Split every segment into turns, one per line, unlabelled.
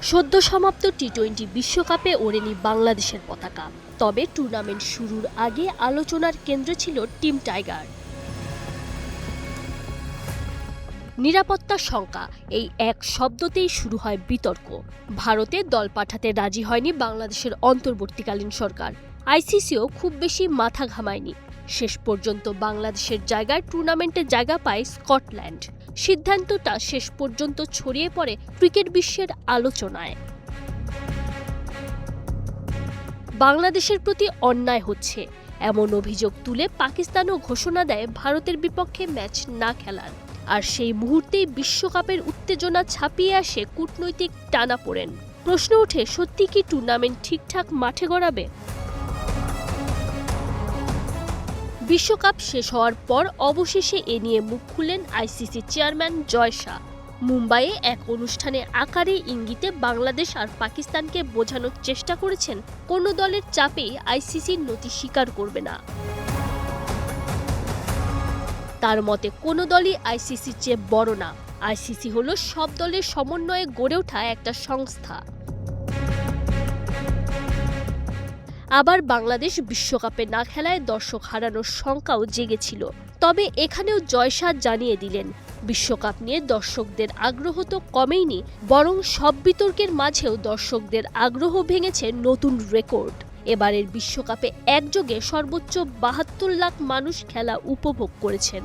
সদ্য সমাপ্ত টি-20 বিশ্বকাপে ওড়েনি বাংলাদেশের পতাকা। তবে টুর্নামেন্ট শুরুর আগে আলোচনার কেন্দ্রে ছিল টিম টাইগার। নিরাপত্তার শঙ্কা, এই এক শব্দতেই শুরু হয় বিতর্ক। ভারতে দল পাঠাতে রাজি হয়নি বাংলাদেশের অন্তর্বর্তীকালীন সরকার। আইসিসিও খুব বেশি মাথা ঘামায়নি। শেষ পর্যন্ত বাংলাদেশের জায়গায় টুর্নামেন্টে জায়গা পায় স্কটল্যান্ড। সিদ্ধান্তটা শেষ পর্যন্ত ছড়িয়ে পড়ে ক্রিকেট বিশ্বের আলোচনায়। বাংলাদেশের প্রতি অন্যায় হচ্ছে এমন অভিযোগ তুলে পাকিস্তানও ঘোষণা দেয় ভারতের বিপক্ষে ম্যাচ না খেলার। আর সেই মুহূর্তেই বিশ্বকাপের উত্তেজনা ছাপিয়ে আসে কূটনৈতিক টানাপোড়েন। প্রশ্ন ওঠে, সত্যি কি টুর্নামেন্ট ঠিকঠাক মাঠে গড়াবে? বিশ্বকাপ শেষ হওয়ার পর অবশেষে এ নিয়ে মুখ খুললেন আইসিসি চেয়ারম্যান জয় শাহ। মুম্বাইয়ে এক অনুষ্ঠানে আকারে ইঙ্গিতে বাংলাদেশ আর পাকিস্তানকে বোঝানোর চেষ্টা করেছেন কোনো দলের চাপেই আইসিসির নতি স্বীকার করবে না। তার মতে কোনো দলই আইসিসির চেয়ে বড় না। আইসিসি হলো সব দলের সমন্বয়ে গড়ে ওঠা একটা সংস্থা। আবার বাংলাদেশ বিশ্বকাপে না খেলায় দর্শক হারানোর শঙ্কাও জেগেছিল। তবে এখানেও জয় শাহ জানিয়ে দিলেন, বিশ্বকাপ নিয়ে দর্শকদের আগ্রহ তো কমেইনি, বরং সব বিতর্কের মাঝেও দর্শকদের আগ্রহ ভেঙেছে নতুন রেকর্ড। এবারের বিশ্বকাপে একযোগে সর্বোচ্চ ৭২ লাখ মানুষ খেলা উপভোগ করেছেন।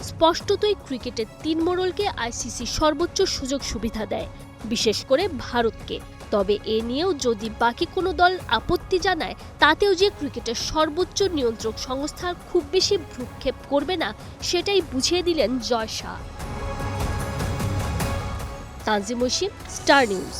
স্পষ্টতই ক্রিকেটের তিন মোড়লকে আইসিসি সর্বোচ্চ সুযোগ সুবিধা দেয়, বিশেষ করে ভারতকে। তবে এ নিয়েও যদি বাকি কোনো দল আপত্তি জানায়, তাতেও যে ক্রিকেটের সর্বোচ্চ নিয়ন্ত্রক সংস্থা খুব বেশি ভ্রুক্ষেপ করবে না, সেটাই বুঝিয়ে দিলেন জয় শাহ। Tanzim Oishi, Star news.